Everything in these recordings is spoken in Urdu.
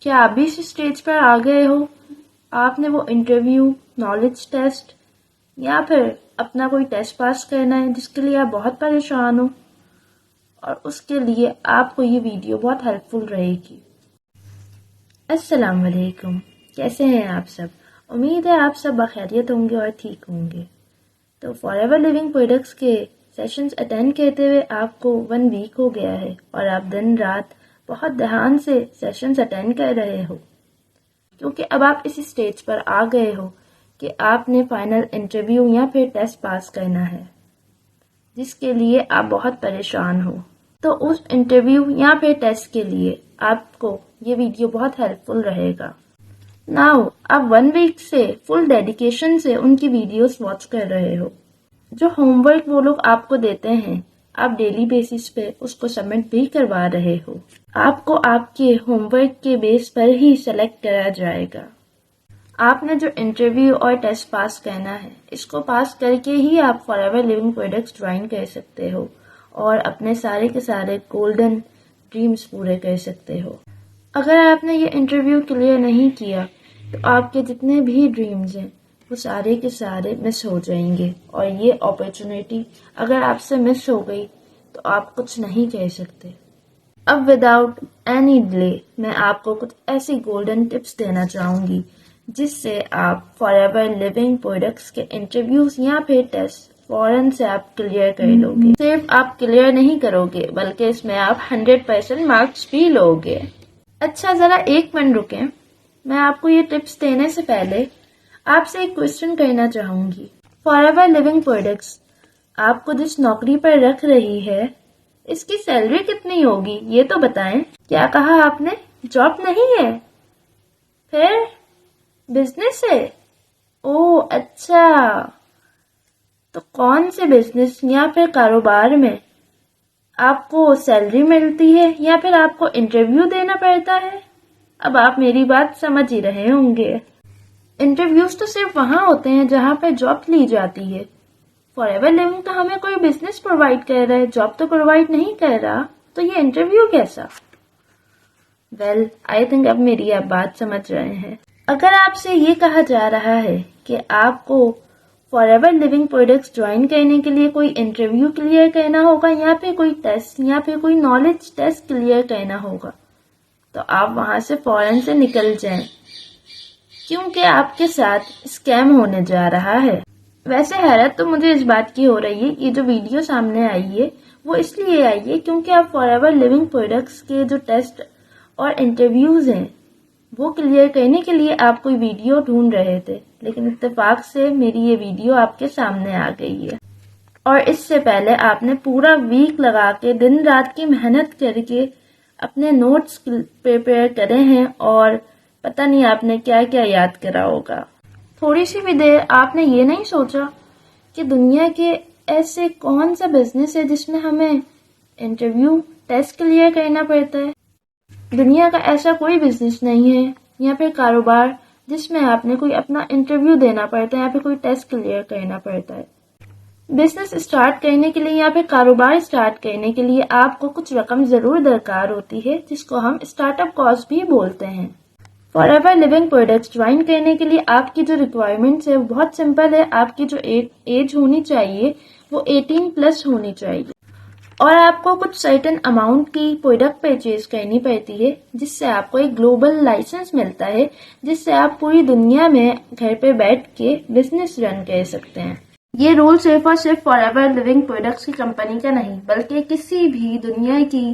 کیا آپ بھی اس اسٹیج پر آ گئے ہو؟ آپ نے وہ انٹرویو، نالج ٹیسٹ یا پھر اپنا کوئی ٹیسٹ پاس کرنا ہے جس کے لیے آپ بہت پریشان ہو، اور اس کے لیے آپ کو یہ ویڈیو بہت ہیلپ فل رہے گی۔ السلام علیکم، کیسے ہیں آپ سب؟ امید ہے آپ سب بخیریت ہوں گے اور ٹھیک ہوں گے۔ تو فار ایور لیونگ پروڈکٹس کے سیشنز اٹینڈ کرتے ہوئے آپ کو 1 ویک ہو گیا ہے، اور آپ دن رات بہت دھیان سے سیشنز اٹینڈ کر رہے ہو، کیونکہ اب آپ اس اسٹیج پر آ گئے ہو کہ آپ نے فائنل انٹرویو یا پھر ٹیسٹ پاس کرنا ہے، جس کے لیے آپ بہت پریشان ہو۔ تو اس انٹرویو یا پھر ٹیسٹ کے لیے آپ کو یہ ویڈیو بہت ہیلپ فل رہے گا۔ ناؤ آپ 1 ویک سے فل ڈیڈیکیشن سے ان کی ویڈیوز واچ کر رہے ہو۔ جو ہوم ورک وہ لوگ آپ کو دیتے ہیں، آپ ڈیلی بیسس پہ اس کو سبمٹ بھی کروا رہے ہو۔ آپ کو آپ کے ہوم ورک کے بیس پر ہی سلیکٹ کرا جائے گا۔ آپ نے جو انٹرویو اور ٹیسٹ پاس کرنا ہے، اس کو پاس کر کے ہی آپ Forever Living Products join کر سکتے ہو اور اپنے سارے کے سارے گولڈن ڈریمز پورے کر سکتے ہو۔ اگر آپ نے یہ انٹرویو کلیئر نہیں کیا تو آپ کے جتنے بھی ڈریمز ہیں وہ سارے کے سارے مس ہو جائیں گے، اور یہ اپرچونٹی اگر آپ سے مس ہو گئی تو آپ کچھ نہیں کہہ سکتے۔ اب وداؤٹ اینی ڈیلے میں آپ کو کچھ ایسی گولڈن ٹپس دینا چاہوں گی جس سے آپ فار ایور لیونگ پروڈکٹس کے انٹرویوز یا پھر ٹیسٹ فوراً سے آپ کلیئر کر لو گے۔ صرف آپ کلیئر نہیں کرو گے بلکہ اس میں آپ 100% مارکس بھی لو گے۔ اچھا، ذرا 1 منٹ رکیں، میں آپ کو یہ ٹپس دینے سے پہلے آپ سے ایک کوشچن کرنا چاہوں گی۔ فار ایور لیونگ پروڈکٹس آپ کو جس نوکری پر رکھ رہی ہے، اس کی سیلری کتنی ہوگی یہ تو بتائیں۔ کیا کہا آپ نے؟ جاب نہیں ہے؟ پھر بزنس ہے؟ اوہ اچھا، تو کون سے بزنس یا پھر کاروبار میں آپ کو سیلری ملتی ہے یا پھر آپ کو انٹرویو دینا پڑتا ہے؟ اب آپ میری بات سمجھ ہی رہے ہوں گے۔ انٹرویوز تو صرف وہاں ہوتے ہیں جہاں پہ جاب لی جاتی ہے۔ فار ایور لیونگ تو ہمیں کوئی بزنس پرووائڈ کر رہا ہے، جاب تو پرووائڈ نہیں کر رہا، تو یہ انٹرویو کیسا؟ ویل آئی تھنک اب میری آپ بات سمجھ رہے ہیں۔ اگر آپ سے یہ کہا جا رہا ہے کہ آپ کو Forever Living Products join کرنے کے لیے کوئی انٹرویو کلیئر کرنا ہوگا یا پھر کوئی ٹیسٹ یا پھر کوئی نالج ٹیسٹ کلیئر کرنا ہوگا، تو آپ وہاں سے فوراً سے نکل جائیں، کیونکہ آپ کے ساتھ اسکیم ہونے جا رہا ہے۔ ویسے حیرت تو مجھے اس بات کی ہو رہی ہے کہ جو ویڈیو سامنے آئی ہے وہ اس لیے آئی ہے کیونکہ آپ فار ایور لیونگ پروڈکٹس کے جو ٹیسٹ اور انٹرویوز ہیں وہ کلیئر کرنے کے لیے آپ کوئی ویڈیو ڈھونڈ رہے تھے، لیکن اتفاق سے میری یہ ویڈیو آپ کے سامنے آ گئی ہے۔ اور اس سے پہلے آپ نے پورا ویک لگا کے دن رات کی محنت کر کے اپنے نوٹس پریپیئر کرے ہیں، اور پتہ نہیں آپ نے کیا کیا یاد کرا ہوگا۔ تھوڑی سی بھی دیر آپ نے یہ نہیں سوچا کہ دنیا کے ایسے کون سا بزنس ہے جس میں ہمیں انٹرویو ٹیسٹ کلیئر کرنا پڑتا ہے؟ دنیا کا ایسا کوئی بزنس نہیں ہے یا پھر کاروبار جس میں آپ نے کوئی اپنا انٹرویو دینا پڑتا ہے یا پھر کوئی ٹیسٹ کلیئر کرنا پڑتا ہے۔ بزنس اسٹارٹ کرنے کے لیے یا پھر کاروبار اسٹارٹ کرنے کے لیے آپ کو کچھ رقم ضرور درکار ہوتی ہے، جس کو ہم اسٹارٹ اپ کاسٹ بھی بولتے ہیں۔ Forever Living Products join کرنے کے لیے آپ کی جو ریکوائرمنٹس ہے وہ بہت سمپل ہے۔ آپ کی جو ایج ہونی چاہیے وہ 18+ ہونی چاہیے، اور آپ کو کچھ سرٹن اماؤنٹ کی پروڈکٹ پرچیز کرنی پڑتی ہے، جس سے آپ کو ایک گلوبل لائسنس ملتا ہے، جس سے آپ پوری دنیا میں گھر پہ بیٹھ کے بزنس رن کر سکتے ہیں۔ یہ رول صرف اور صرف فار ایور لیونگ پروڈکٹس کی کمپنی کا نہیں بلکہ کسی بھی دنیا کی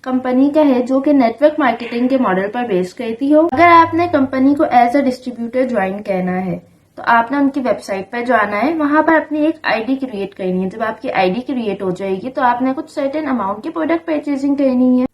کمپنی کا ہے جو کہ نیٹ ورک مارکیٹنگ کے ماڈل پر بیس کرتی ہو۔ اگر آپ نے کمپنی کو ایز اے ڈسٹریبیوٹر جوائن کرنا ہے تو آپ نے ان کی ویب سائٹ پر جانا ہے، وہاں پر اپنی ایک آئی ڈی کریٹ کرنی ہے۔ جب آپ کی آئی ڈی کریٹ ہو جائے گی تو آپ نے کچھ سرٹن اماؤنٹ کی پروڈکٹ پرچیزنگ کرنی ہے،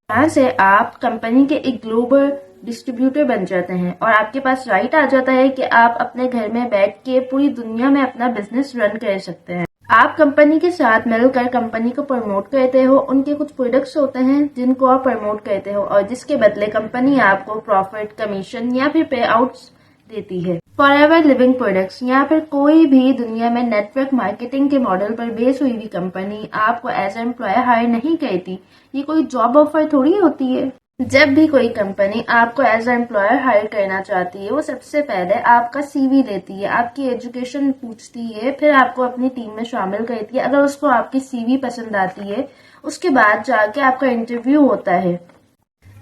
یہاں سے آپ کمپنی کے ایک گلوبل ڈسٹریبیوٹر بن جاتے ہیں، اور آپ کے پاس رائٹ آ جاتا ہے کہ آپ اپنے گھر میں بیٹھ کے پوری دنیا میں اپنا بزنس رن کر سکتے ہیں۔ آپ کمپنی کے ساتھ مل کر کمپنی کو پروموٹ کرتے ہو، ان کے کچھ پروڈکٹس ہوتے ہیں جن کو آپ پروموٹ کرتے ہو، اور جس کے بدلے کمپنی آپ کو پروفٹ، کمیشن یا پھر پے آؤٹس دیتی ہے۔ فار ایور لیونگ پروڈکٹس یا پھر کوئی بھی دنیا میں نیٹ ورک مارکیٹنگ کے ماڈل پر بیس ہوئی کمپنی آپ کو ایز اے امپلائر ہائر نہیں کرتی، یہ کوئی جاب آفر تھوڑی ہوتی ہے۔ جب بھی کوئی کمپنی آپ کو ایز اے امپلائر ہائر کرنا چاہتی ہے، وہ سب سے پہلے آپ کا سی وی لیتی ہے، آپ کی ایجوکیشن پوچھتی ہے، پھر آپ کو اپنی ٹیم میں شامل کرتی ہے۔ اگر اس کو آپ کی سی وی پسند آتی ہے، اس کے بعد جا کے آپ کا انٹرویو ہوتا ہے۔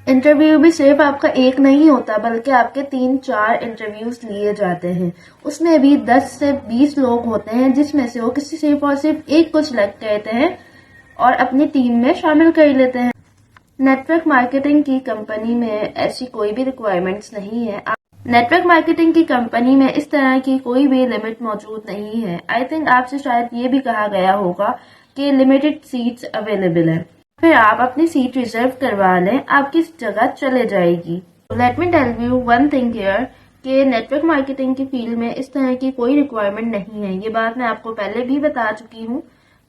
انٹرویو بھی صرف آپ کا ایک نہیں ہوتا، بلکہ آپ کے 3-4 انٹرویوز لیے جاتے ہیں۔ اس میں بھی 10 سے 20 لوگ ہوتے ہیں، جس میں سے وہ کسی صرف اور صرف ایک کو سلیکٹ کرتے ہیں اور اپنی ٹیم میں شامل کر لیتے ہیں۔ نیٹ ورک مارکیٹنگ کی کمپنی میں ایسی کوئی بھی ریکوائرمنٹس نہیں ہے۔ نیٹ ورک مارکیٹنگ کی کمپنی میں اس طرح کی کوئی بھی لمٹ موجود نہیں ہے۔ آئی تھنک آپ سے شاید یہ بھی کہا گیا ہوگا کہ لمیٹڈ سیٹس اویلیبل ہیں، پھر آپ اپنی سیٹ ریزرو کروا لیں، آپ کی جگہ چلے جائے گی۔ Let me tell you one thing here کہ نیٹ ورک مارکیٹنگ کی فیلڈ میں اس طرح کی کوئی ریکوائرمنٹ نہیں ہے۔ یہ بات میں آپ کو پہلے بھی بتا چکی ہوں۔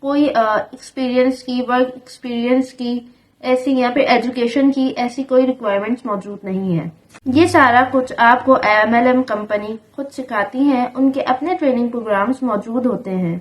کوئی ایکسپیرینس کی، ورک ایکسپیرینس کی ایسی یا پھر ایجوکیشن کی ایسی کوئی ریکوائرمنٹس موجود نہیں ہے۔ یہ سارا کچھ آپ کو MLM کمپنی خود سکھاتی ہیں، ان کے اپنے ٹریننگ پروگرامز موجود ہوتے ہیں۔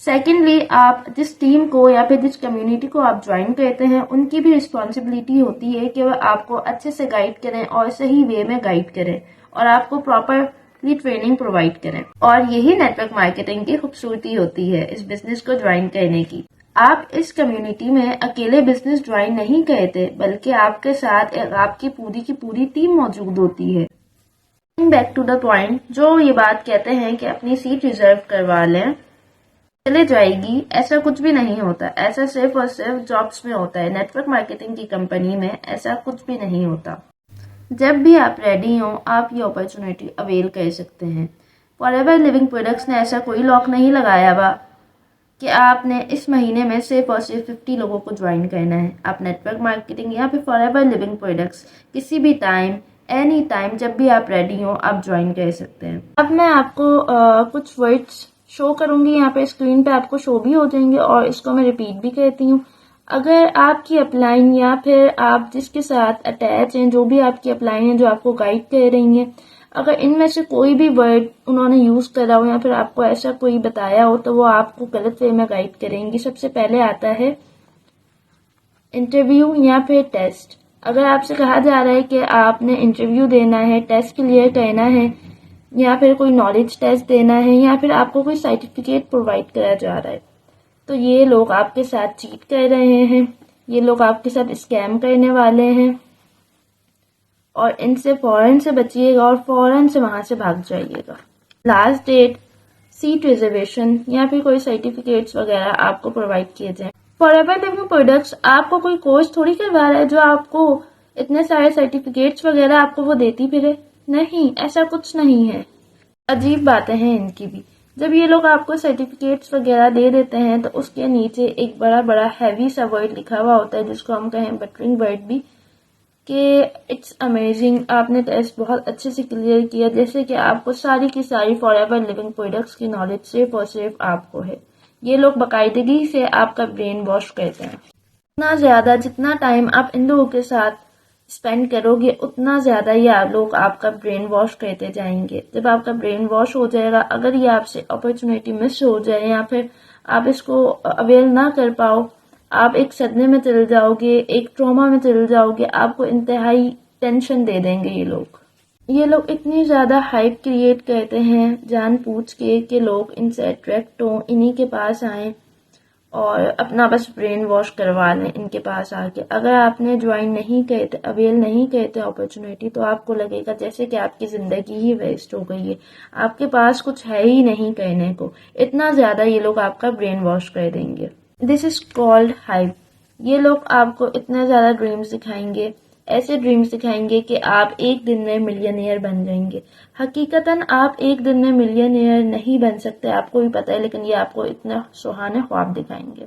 سیکنڈلی، آپ جس ٹیم کو یا پھر جس کمیونٹی کو آپ جوائن کرتے ہیں، ان کی بھی رسپانسبلٹی ہوتی ہے کہ وہ آپ کو اچھے سے گائیڈ کریں اور صحیح وے میں گائیڈ کریں اور آپ کو پراپرلی ٹریننگ پرووائڈ کریں۔ اور یہی نیٹ ورک مارکیٹنگ کی خوبصورتی ہوتی ہے اس بزنس کو جوائن کرنے کی۔ آپ اس کمیونٹی میں اکیلے بزنس جوائن نہیں کرتے، بلکہ آپ کے ساتھ آپ کی پوری ٹیم موجود ہوتی ہے۔ بیک ٹو دا پوائنٹ، جو یہ بات کہتے ہیں کہ اپنی سیٹ ریزرو کروا لیں، چلے جائے گی، ایسا کچھ بھی نہیں ہوتا۔ ایسا صرف اور صرف جابس میں ہوتا ہے، نیٹ ورک مارکیٹنگ کی کمپنی میں ایسا کچھ بھی نہیں ہوتا۔ جب بھی آپ ریڈی ہوں، آپ یہ اپرچونٹی اویل کر سکتے ہیں۔ فار ایور لیونگ پروڈکٹس نے ایسا کوئی لاک نہیں لگایا ہوا کہ آپ نے اس مہینے میں صرف اور صرف 50 لوگوں کو جوائن کرنا ہے۔ آپ نیٹ ورک مارکیٹنگ یا پھر فار ایور لیونگ پروڈکٹس کسی بھی ٹائم، اینی ٹائم، جب بھی آپ ریڈی ہوں، آپ جوائن کر سکتے ہیں۔ اب میں آپ کو کچھ ورڈس شو کروں گی، یہاں پہ اسکرین پہ آپ کو شو بھی ہو جائیں گے اور اس کو میں ریپیٹ بھی کرتی ہوں۔ اگر آپ کی اپ لائن یا پھر آپ جس کے ساتھ اٹیچ ہیں، جو بھی آپ کی اپ لائن ہیں جو آپ کو گائیڈ کر رہی ہیں، اگر ان میں سے کوئی بھی ورڈ انہوں نے یوز کرا ہو یا پھر آپ کو ایسا کوئی بتایا ہو تو وہ آپ کو غلط وے میں گائیڈ کریں گی۔ سب سے پہلے آتا ہے انٹرویو یا پھر ٹیسٹ۔ اگر آپ سے کہا جا رہا ہے کہ آپ نے انٹرویو دینا ہے، ٹیسٹ کلیئر کرنا ہے یا پھر کوئی نالج ٹیسٹ دینا ہے یا پھر آپ کو کوئی سرٹیفکیٹ پرووائڈ کرا جا رہا ہے، تو یہ لوگ آپ کے ساتھ چیٹ کر رہے ہیں، یہ لوگ آپ کے ساتھ اسکیم کرنے والے ہیں اور ان سے فوراً سے بچیے گا اور فوراً سے وہاں سے بھاگ جائیے گا۔ لاسٹ ڈیٹ، سیٹ ریزرویشن یا پھر کوئی سرٹیفکیٹس وغیرہ آپ کو پرووائڈ کیے جائیں۔ فار ایور لیونگ پروڈکٹس آپ کو کوئی کورس تھوڑی کروا رہا ہے جو آپ کو اتنے سارے سرٹیفکیٹس وغیرہ آپ کو وہ دیتی پھرے، نہیں، ایسا کچھ نہیں ہے۔ عجیب باتیں ہیں ان کی بھی۔ جب یہ لوگ آپ کو سرٹیفکیٹس وغیرہ دے دیتے ہیں تو اس کے نیچے ایک بڑا ہیوی سا ورڈ لکھا ہوا ہوتا ہے جس کو ہم کہیں بٹرنگ ورڈ بھی، کہ اٹس امیزنگ، آپ نے ٹیسٹ بہت اچھے سے کلیئر کیا، جیسے کہ آپ کو ساری کی ساری فار ایور لیونگ پروڈکٹس کی نالج صرف اور صرف آپ کو ہے۔ یہ لوگ باقاعدگی سے آپ کا برین واش کرتے ہیں۔ اتنا زیادہ جتنا ٹائم آپ ان لوگوں کے ساتھ اسپینڈ کرو گے، اتنا زیادہ یہ لوگ آپ کا برین واش کرتے جائیں گے۔ جب آپ کا برین واش ہو جائے گا، اگر یہ آپ سے اپرچونیٹی مس ہو جائے یا پھر آپ اس کو اویل نہ کر پاؤ، آپ ایک صدمے میں چل جاؤ گے، ایک ٹراما میں چل جاؤ گے، آپ کو انتہائی ٹینشن دے دیں گے یہ لوگ۔ یہ لوگ اتنی زیادہ ہائپ کریٹ کرتے ہیں جان پوچھ کے کہ لوگ ان سے اٹریکٹ ہوں، انہی کے پاس آئیں اور اپنا بس برین واش کروا لیں ان کے پاس آ کے۔ اگر آپ نے جوائن نہیں کرتے، اویل نہیں کرتے اپرچونیٹی، تو آپ کو لگے گا جیسے کہ آپ کی زندگی ہی ویسٹ ہو گئی ہے، آپ کے پاس کچھ ہے ہی نہیں کرنے کو۔ اتنا زیادہ یہ لوگ آپ کا برین واش کر دیں گے۔ دس از کالڈ ہائپ۔ یہ لوگ آپ کو اتنے زیادہ ڈریمز دکھائیں گے، ایسے ڈریمز دکھائیں گے کہ آپ ایک دن میں ملینئر بن جائیں گے۔ حقیقتاً آپ ایک دن میں ملینئر نہیں بن سکتے، آپ کو بھی پتہ ہے، لیکن یہ آپ کو اتنا سہانے خواب دکھائیں گے۔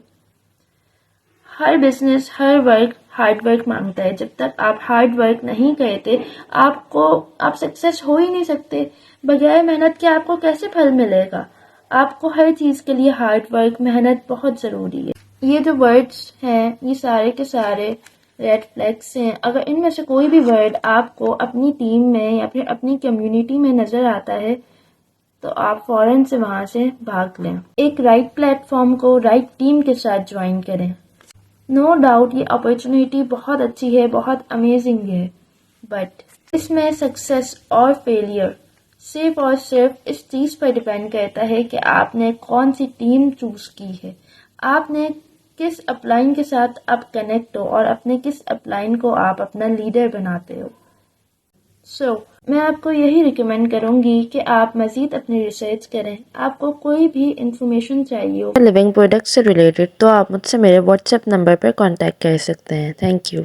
ہر بزنس، ہر ورک ہارڈ ورک مانگتا ہے۔ جب تک آپ ہارڈ ورک نہیں کرتے، آپ سکسیس ہو ہی نہیں سکتے۔ بغیر محنت کے آپ کو کیسے پھل ملے گا؟ آپ کو ہر چیز کے لیے ہارڈ ورک، محنت بہت ضروری ہے۔ یہ جو ورڈز ہیں یہ سارے کے سارے ریڈ فلیگس ہیں۔ اگر ان میں سے کوئی بھی ورڈ آپ کو اپنی ٹیم میں یا پھر اپنی کمیونٹی میں نظر آتا ہے تو آپ فوراً سے وہاں سے بھاگ لیں۔ ایک رائٹ پلیٹ فارم کو رائٹ ٹیم کے ساتھ جوائن کریں۔ نو ڈاؤٹ یہ اپرچونیٹی بہت اچھی ہے، بہت امیزنگ ہے، بٹ اس میں سکسیس اور فیلئر صرف اور صرف اس چیز پر ڈیپینڈ کرتا ہے کہ آپ نے کون سی ٹیم چوز کی ہے، آپ نے کس اپ لائن کے ساتھ آپ کنیکٹ ہو اور اپنے کس اپ لائن کو آپ اپنا لیڈر بناتے ہو۔ میں آپ کو یہی ریکمینڈ کروں گی کہ آپ مزید اپنی ریسرچ کریں۔ آپ کو کوئی بھی انفارمیشن چاہیے ہو لیونگ پروڈکٹ سے ریلیٹڈ تو آپ مجھ سے میرے واٹس ایپ نمبر پر کانٹیکٹ کر سکتے ہیں۔ Thank you.